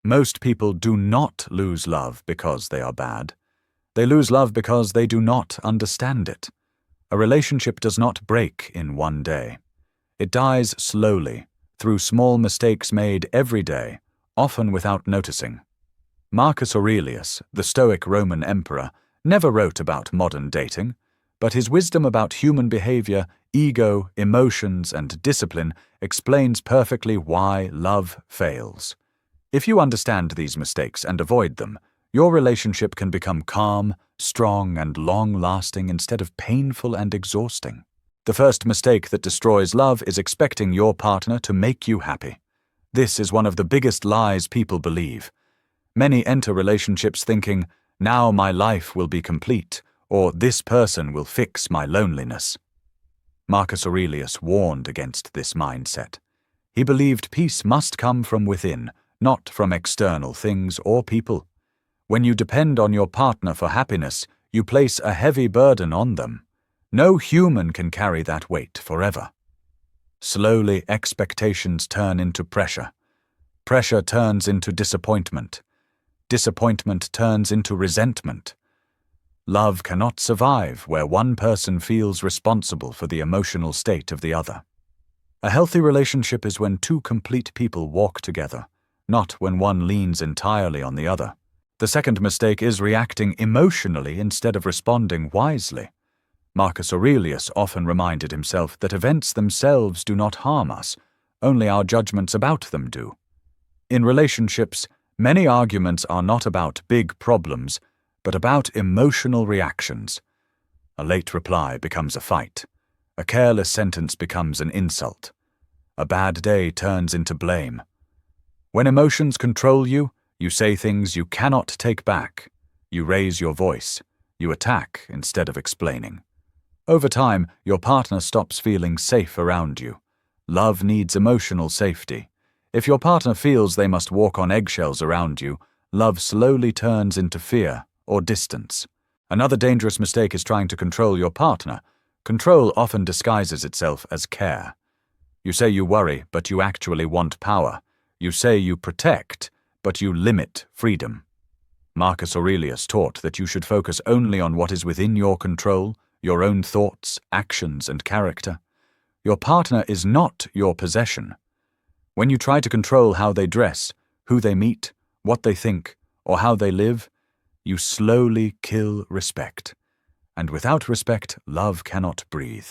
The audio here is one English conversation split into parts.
Most people do not lose love because they are bad. They lose love because they do not understand it. A relationship does not break in one day. It dies slowly, through small mistakes made every day, often without noticing. Marcus Aurelius, the Stoic Roman emperor, never wrote about modern dating, but his wisdom about human behavior, ego, emotions, and discipline explains perfectly why love fails. If you understand these mistakes and avoid them, your relationship can become calm, strong, and long-lasting instead of painful and exhausting. The first mistake that destroys love is expecting your partner to make you happy. This is one of the biggest lies people believe. Many enter relationships thinking, "Now my life will be complete," or "This person will fix my loneliness." Marcus Aurelius warned against this mindset. He believed peace must come from within, not from external things or people. When you depend on your partner for happiness, you place a heavy burden on them. No human can carry that weight forever. Slowly, expectations turn into pressure. Pressure turns into disappointment. Disappointment turns into resentment. Love cannot survive where one person feels responsible for the emotional state of the other. A healthy relationship is when two complete people walk together, not when one leans entirely on the other. The second mistake is reacting emotionally instead of responding wisely. Marcus Aurelius often reminded himself that events themselves do not harm us, only our judgments about them do. In relationships, many arguments are not about big problems, but about emotional reactions. A late reply becomes a fight. A careless sentence becomes an insult. A bad day turns into blame. When emotions control you, you say things you cannot take back. You raise your voice. You attack instead of explaining. Over time, your partner stops feeling safe around you. Love needs emotional safety. If your partner feels they must walk on eggshells around you, love slowly turns into fear or distance. Another dangerous mistake is trying to control your partner. Control often disguises itself as care. You say you worry, but you actually want power. You say you protect, but you limit freedom. Marcus Aurelius taught that you should focus only on what is within your control, your own thoughts, actions, and character. Your partner is not your possession. When you try to control how they dress, who they meet, what they think, or how they live, you slowly kill respect. And without respect, love cannot breathe.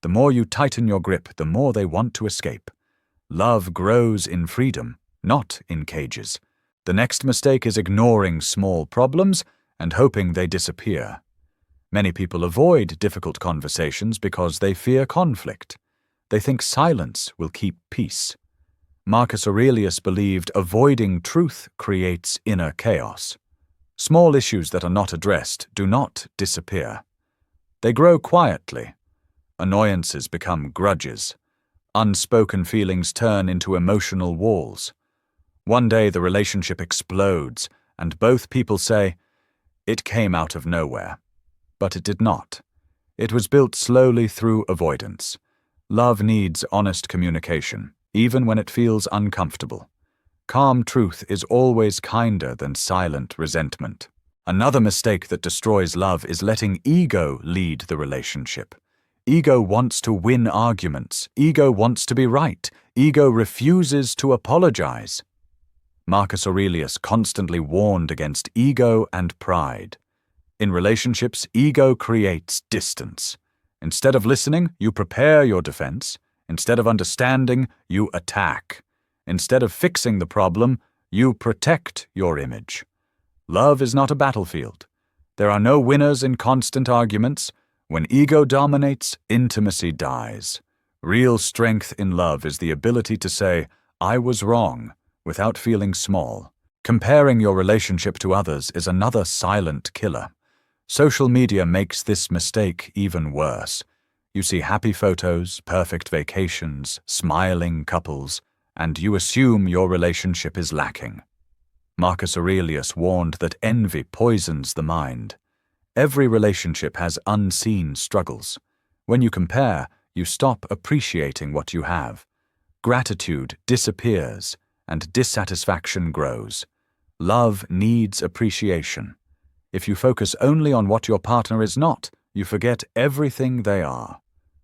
The more you tighten your grip, the more they want to escape. Love grows in freedom, not in cages. The next mistake is ignoring small problems and hoping they disappear. Many people avoid difficult conversations because they fear conflict. They think silence will keep peace. Marcus Aurelius believed avoiding truth creates inner chaos. Small issues that are not addressed do not disappear. They grow quietly. Annoyances become grudges. Unspoken feelings turn into emotional walls. One day the relationship explodes, and both people say, "It came out of nowhere." But it did not. It was built slowly through avoidance. Love needs honest communication, even when it feels uncomfortable. Calm truth is always kinder than silent resentment. Another mistake that destroys love is letting ego lead the relationship. Ego wants to win arguments. Ego wants to be right. Ego refuses to apologize. Marcus Aurelius constantly warned against ego and pride. In relationships, ego creates distance. Instead of listening, you prepare your defense. Instead of understanding, you attack. Instead of fixing the problem, you protect your image. Love is not a battlefield. There are no winners in constant arguments. When ego dominates, intimacy dies. Real strength in love is the ability to say, "I was wrong," without feeling small. Comparing your relationship to others is another silent killer. Social media makes this mistake even worse. You see happy photos, perfect vacations, smiling couples, and you assume your relationship is lacking. Marcus Aurelius warned that envy poisons the mind. Every relationship has unseen struggles. When you compare, you stop appreciating what you have. Gratitude disappears, and dissatisfaction grows. Love needs appreciation. If you focus only on what your partner is not, you forget everything they are.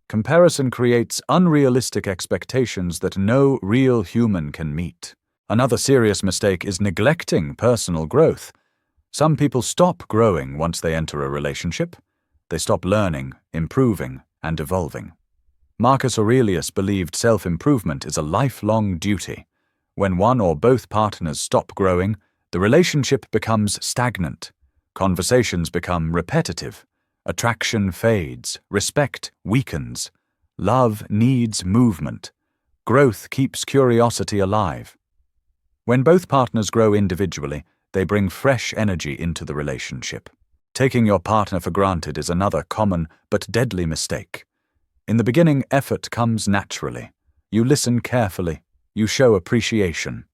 Comparison creates unrealistic expectations that no real human can meet. Another serious mistake is neglecting personal growth. Some people stop growing once they enter a relationship. They stop learning, improving, and evolving. Marcus Aurelius believed self-improvement is a lifelong duty. When one or both partners stop growing, the relationship becomes stagnant. Conversations become repetitive. Attraction fades. Respect weakens. Love needs movement. Growth keeps curiosity alive. When both partners grow individually, they bring fresh energy into the relationship. Taking your partner for granted is another common but deadly mistake. In the beginning, effort comes naturally. You listen carefully. You show appreciation.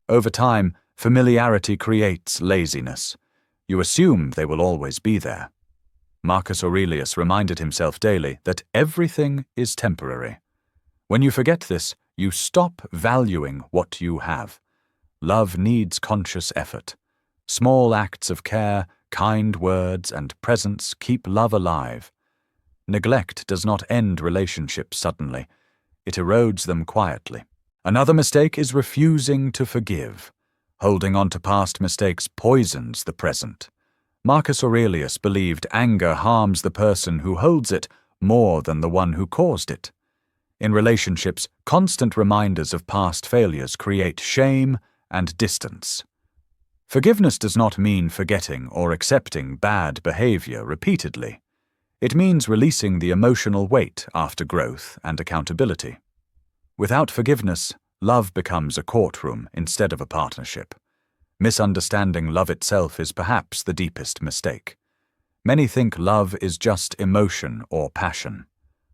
Over time, familiarity creates laziness. You assume they will always be there. Marcus Aurelius reminded himself daily that everything is temporary. When you forget this, you stop valuing what you have. Love needs conscious effort. Small acts of care, kind words, and presence keep love alive. Neglect does not end relationships suddenly. It erodes them quietly. Another mistake is refusing to forgive. Holding on to past mistakes poisons the present. Marcus Aurelius believed anger harms the person who holds it more than the one who caused it. In relationships, constant reminders of past failures create shame and distance. Forgiveness does not mean forgetting or accepting bad behavior repeatedly. It means releasing the emotional weight after growth and accountability. Without forgiveness, love becomes a courtroom instead of a partnership. Misunderstanding love itself is perhaps the deepest mistake. Many think love is just emotion or passion.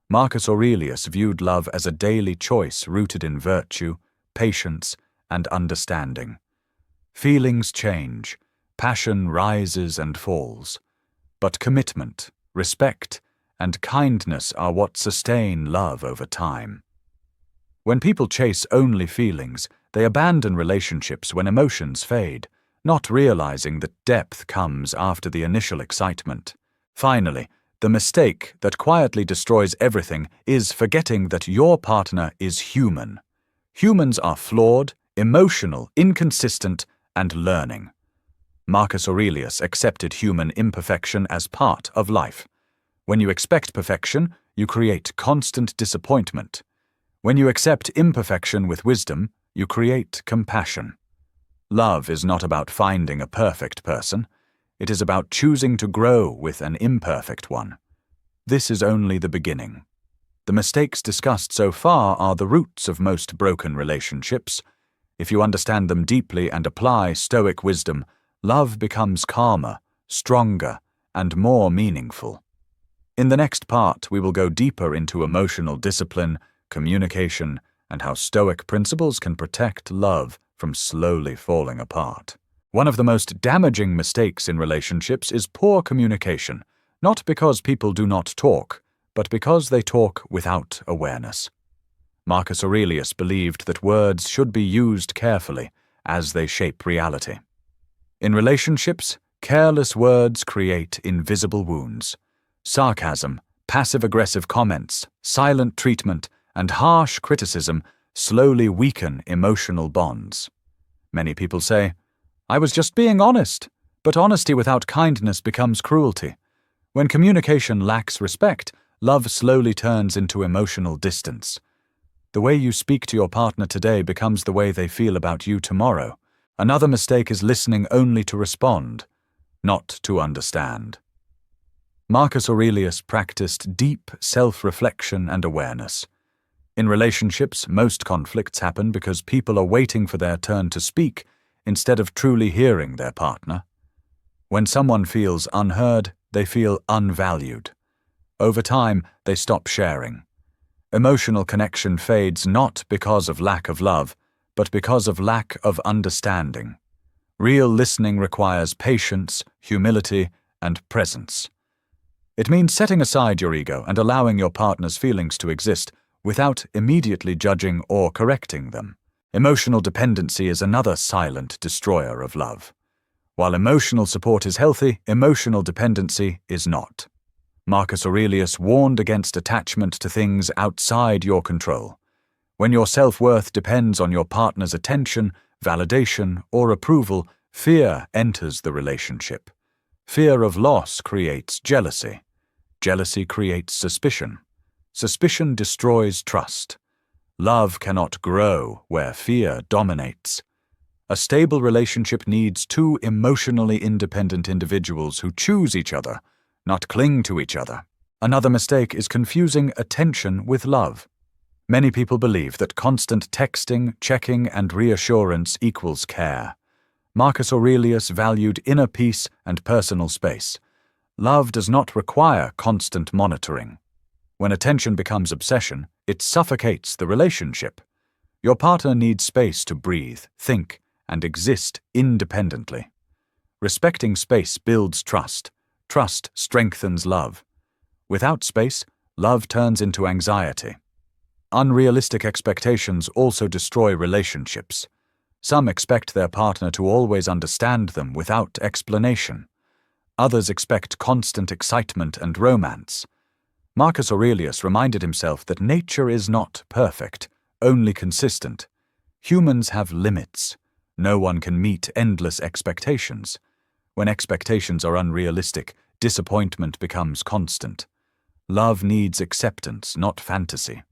Marcus Aurelius viewed love as a daily choice rooted in virtue, patience, and understanding. Feelings change, passion rises and falls, but commitment, respect, and kindness are what sustain love over time. When people chase only feelings, they abandon relationships when emotions fade, not realizing that depth comes after the initial excitement. Finally, the mistake that quietly destroys everything is forgetting that your partner is human. Humans are flawed, emotional, inconsistent, and learning. Marcus Aurelius accepted human imperfection as part of life. When you expect perfection, you create constant disappointment. When you accept imperfection with wisdom, you create compassion. Love is not about finding a perfect person. It is about choosing to grow with an imperfect one. This is only the beginning. The mistakes discussed so far are the roots of most broken relationships. If you understand them deeply and apply stoic wisdom, love becomes calmer, stronger, and more meaningful. In the next part, we will go deeper into emotional discipline, communication, and how stoic principles can protect love from slowly falling apart. One of the most damaging mistakes in relationships is poor communication, not because people do not talk, but because they talk without awareness. Marcus Aurelius believed that words should be used carefully as they shape reality. In relationships, careless words create invisible wounds. Sarcasm, passive-aggressive comments, silent treatment, and harsh criticism slowly weaken emotional bonds. Many people say, "I was just being honest," but honesty without kindness becomes cruelty. When communication lacks respect, love slowly turns into emotional distance. The way you speak to your partner today becomes the way they feel about you tomorrow. Another mistake is listening only to respond, not to understand. Marcus Aurelius practiced deep self-reflection and awareness. In relationships, most conflicts happen because people are waiting for their turn to speak instead of truly hearing their partner. When someone feels unheard, they feel unvalued. Over time, they stop sharing. Emotional connection fades not because of lack of love, but because of lack of understanding. Real listening requires patience, humility, and presence. It means setting aside your ego and allowing your partner's feelings to exist without immediately judging or correcting them. Emotional dependency is another silent destroyer of love. While emotional support is healthy, emotional dependency is not. Marcus Aurelius warned against attachment to things outside your control. When your self-worth depends on your partner's attention, validation, or approval, fear enters the relationship. Fear of loss creates jealousy. Jealousy creates suspicion. Suspicion destroys trust. Love cannot grow where fear dominates. A stable relationship needs two emotionally independent individuals who choose each other, not cling to each other. Another mistake is confusing attention with love. Many people believe that constant texting, checking, and reassurance equals care. Marcus Aurelius valued inner peace and personal space. Love does not require constant monitoring. When attention becomes obsession, it suffocates the relationship. Your partner needs space to breathe, think, and exist independently. Respecting space builds trust. Trust strengthens love. Without space, love turns into anxiety. Unrealistic expectations also destroy relationships. Some expect their partner to always understand them without explanation. Others expect constant excitement and romance. Marcus Aurelius reminded himself that nature is not perfect, only consistent. Humans have limits. No one can meet endless expectations. When expectations are unrealistic, disappointment becomes constant. Love needs acceptance, not fantasy.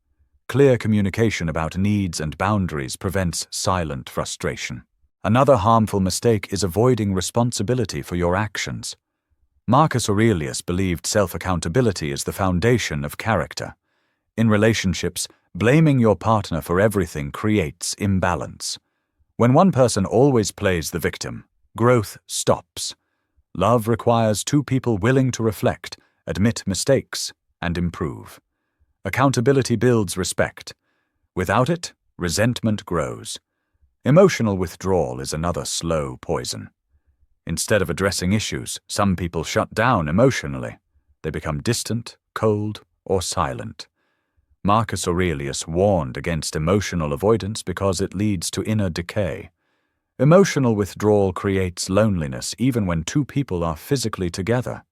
Clear communication about needs and boundaries prevents silent frustration. Another harmful mistake is avoiding responsibility for your actions. Marcus Aurelius believed self-accountability is the foundation of character. In relationships, blaming your partner for everything creates imbalance. When one person always plays the victim, growth stops. Love requires two people willing to reflect, admit mistakes, and improve. Accountability builds respect. Without it, resentment grows. Emotional withdrawal is another slow poison. Instead of addressing issues, some people shut down emotionally. They become distant, cold, or silent. Marcus Aurelius warned against emotional avoidance because it leads to inner decay. Emotional withdrawal creates loneliness even when two people are physically together.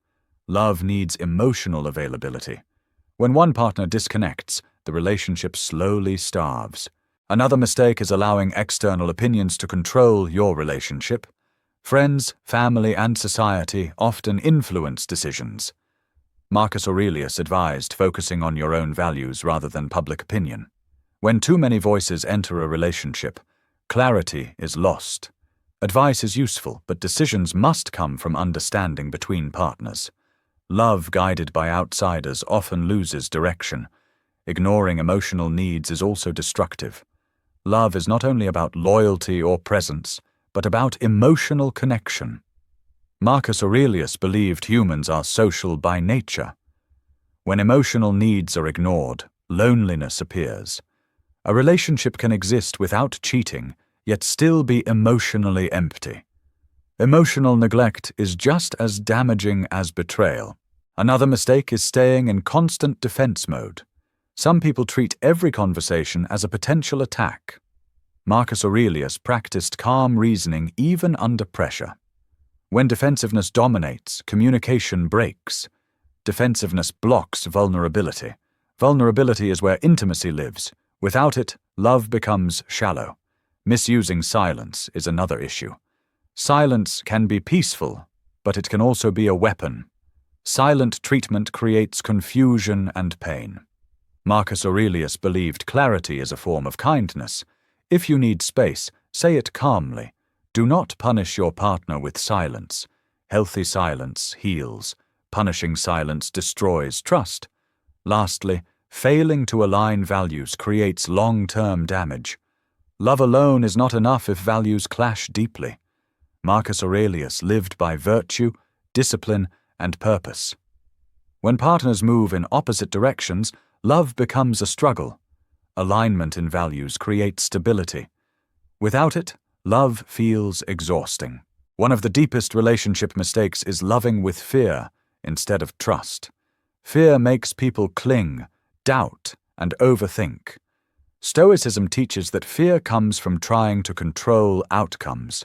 Love needs emotional availability. When one partner disconnects, the relationship slowly starves. Another mistake is allowing external opinions to control your relationship. Friends, family, and society often influence decisions. Marcus Aurelius advised focusing on your own values rather than public opinion. When too many voices enter a relationship, clarity is lost. Advice is useful, but decisions must come from understanding between partners. Love guided by outsiders often loses direction. Ignoring emotional needs is also destructive. Love is not only about loyalty or presence, but about emotional connection. Marcus Aurelius believed humans are social by nature. When emotional needs are ignored, loneliness appears. A relationship can exist without cheating, yet still be emotionally empty. Emotional neglect is just as damaging as betrayal. Another mistake is staying in constant defense mode. Some people treat every conversation as a potential attack. Marcus Aurelius practiced calm reasoning even under pressure. When defensiveness dominates, communication breaks. Defensiveness blocks vulnerability. Vulnerability is where intimacy lives. Without it, love becomes shallow. Misusing silence is another issue. Silence can be peaceful, but it can also be a weapon. Silent treatment creates confusion and pain. Marcus Aurelius believed clarity is a form of kindness. If you need space, say it calmly. Do not punish your partner with silence. Healthy silence heals. Punishing silence destroys trust. Lastly, failing to align values creates long-term damage. Love alone is not enough if values clash deeply. Marcus Aurelius lived by virtue, discipline, and purpose. When partners move in opposite directions, love becomes a struggle. Alignment in values creates stability. Without it, love feels exhausting. One of the deepest relationship mistakes is loving with fear instead of trust. Fear makes people cling, doubt, and overthink. Stoicism teaches that fear comes from trying to control outcomes.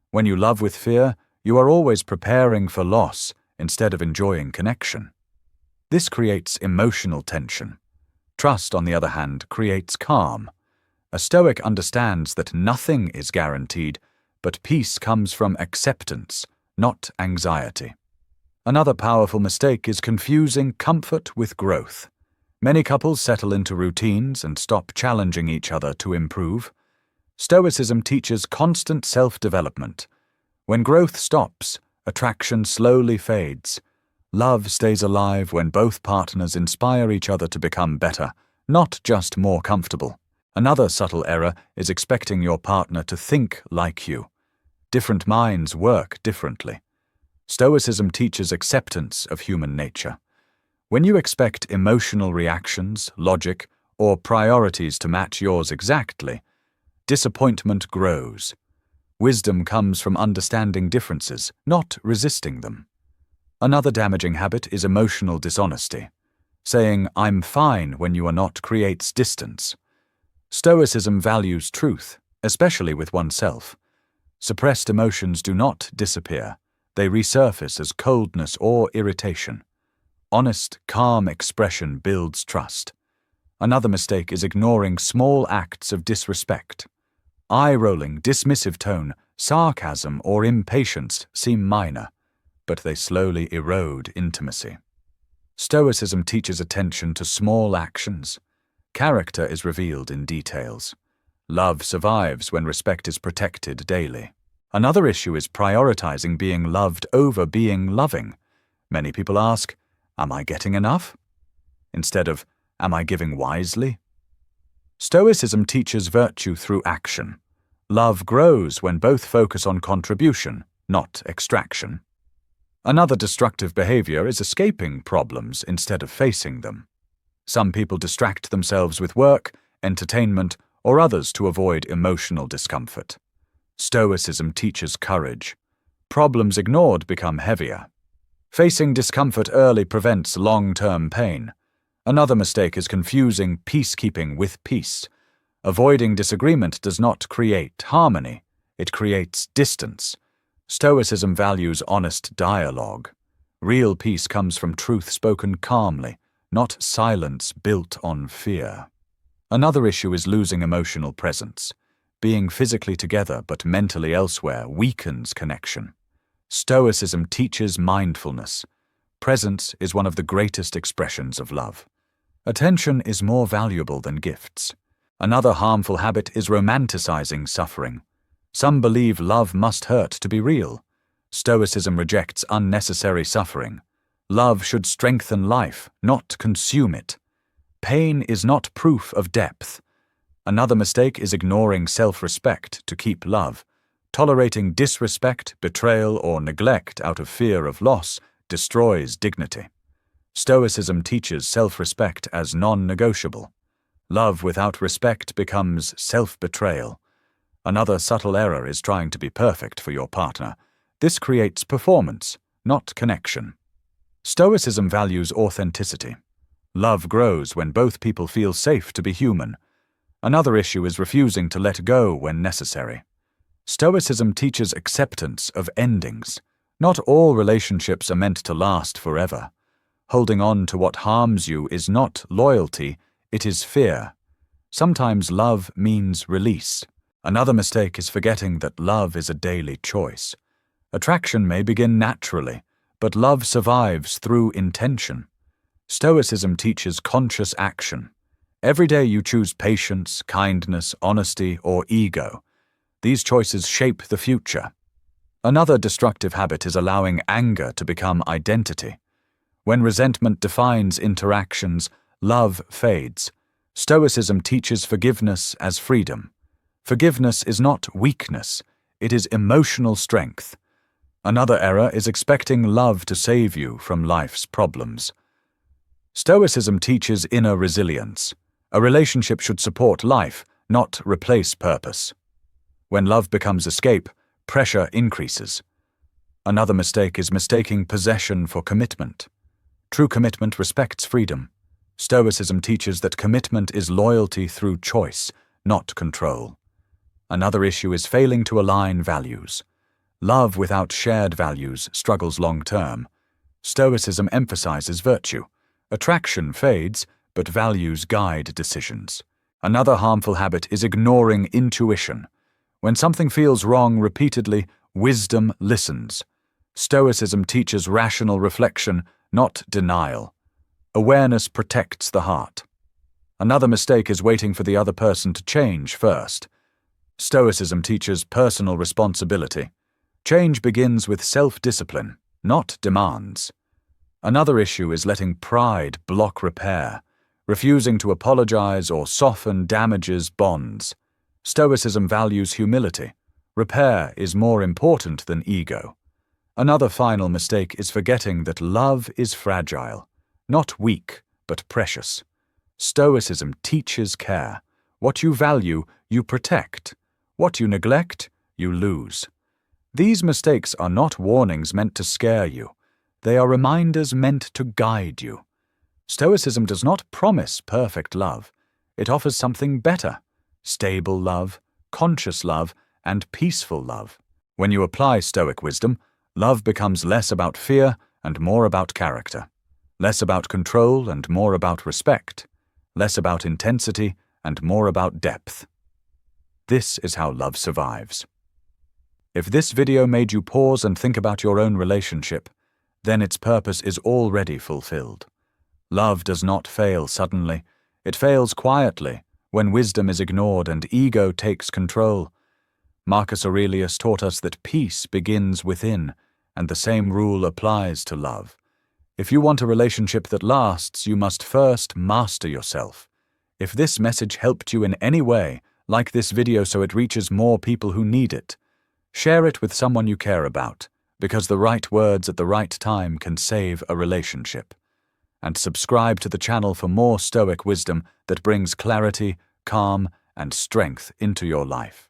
When you love with fear, you are always preparing for loss instead of enjoying connection. This creates emotional tension. Trust, on the other hand, creates calm. A Stoic understands that nothing is guaranteed, but peace comes from acceptance, not anxiety. Another powerful mistake is confusing comfort with growth. Many couples settle into routines and stop challenging each other to improve. Stoicism teaches constant self-development. When growth stops, attraction slowly fades. Love stays alive when both partners inspire each other to become better, not just more comfortable. Another subtle error is expecting your partner to think like you. Different minds work differently. Stoicism teaches acceptance of human nature. When you expect emotional reactions, logic, or priorities to match yours exactly, disappointment grows. Wisdom comes from understanding differences, not resisting them. Another damaging habit is emotional dishonesty. Saying, "I'm fine" when you are not creates distance. Stoicism values truth, especially with oneself. Suppressed emotions do not disappear. They resurface as coldness or irritation. Honest, calm expression builds trust. Another mistake is ignoring small acts of disrespect. Eye-rolling, dismissive tone, sarcasm, or impatience seem minor, but they slowly erode intimacy. Stoicism teaches attention to small actions. Character is revealed in details. Love survives when respect is protected daily. Another issue is prioritizing being loved over being loving. Many people ask, "Am I getting enough?" instead of, "Am I giving wisely?" Stoicism teaches virtue through action. Love grows when both focus on contribution, not extraction. Another destructive behavior is escaping problems instead of facing them. Some people distract themselves with work, entertainment, or others to avoid emotional discomfort. Stoicism teaches courage. Problems ignored become heavier. Facing discomfort early prevents long-term pain. Another mistake is confusing peacekeeping with peace. Avoiding disagreement does not create harmony, it creates distance. Stoicism values honest dialogue. Real peace comes from truth spoken calmly, not silence built on fear. Another issue is losing emotional presence. Being physically together but mentally elsewhere weakens connection. Stoicism teaches mindfulness. Presence is one of the greatest expressions of love. Attention is more valuable than gifts. Another harmful habit is romanticizing suffering. Some believe love must hurt to be real. Stoicism rejects unnecessary suffering. Love should strengthen life, not consume it. Pain is not proof of depth. Another mistake is ignoring self-respect to keep love. Tolerating disrespect, betrayal, or neglect out of fear of loss destroys dignity. Stoicism teaches self-respect as non-negotiable. Love without respect becomes self-betrayal. Another subtle error is trying to be perfect for your partner. This creates performance, not connection. Stoicism values authenticity. Love grows when both people feel safe to be human. Another issue is refusing to let go when necessary. Stoicism teaches acceptance of endings. Not all relationships are meant to last forever. Holding on to what harms you is not loyalty, it is fear. Sometimes love means release. Another mistake is forgetting that love is a daily choice. Attraction may begin naturally, but love survives through intention. Stoicism teaches conscious action. Every day you choose patience, kindness, honesty, or ego. These choices shape the future. Another destructive habit is allowing anger to become identity. When resentment defines interactions, love fades. Stoicism teaches forgiveness as freedom. Forgiveness is not weakness, it is emotional strength. Another error is expecting love to save you from life's problems. Stoicism teaches inner resilience. A relationship should support life, not replace purpose. When love becomes escape, pressure increases. Another mistake is mistaking possession for commitment. True commitment respects freedom. Stoicism teaches that commitment is loyalty through choice, not control. Another issue is failing to align values. Love without shared values struggles long-term. Stoicism emphasizes virtue. Attraction fades, but values guide decisions. Another harmful habit is ignoring intuition. When something feels wrong repeatedly, wisdom listens. Stoicism teaches rational reflection, not denial. Awareness protects the heart. Another mistake is waiting for the other person to change first. Stoicism teaches personal responsibility. Change begins with self-discipline, not demands. Another issue is letting pride block repair. Refusing to apologize or soften damages bonds. Stoicism values humility. Repair is more important than ego. Another final mistake is forgetting that love is fragile, not weak, but precious. Stoicism teaches care. What you value, you protect. What you neglect, you lose. These mistakes are not warnings meant to scare you. They are reminders meant to guide you. Stoicism does not promise perfect love. It offers something better: stable love, conscious love, and peaceful love. When you apply Stoic wisdom, love becomes less about fear and more about character, less about control and more about respect, less about intensity and more about depth. This is how love survives. If this video made you pause and think about your own relationship, then its purpose is already fulfilled. Love does not fail suddenly. It fails quietly, when wisdom is ignored and ego takes control. Marcus Aurelius taught us that peace begins within, and the same rule applies to love. If you want a relationship that lasts, you must first master yourself. If this message helped you in any way, like this video so it reaches more people who need it. Share it with someone you care about, because the right words at the right time can save a relationship. And subscribe to the channel for more Stoic wisdom that brings clarity, calm, and strength into your life.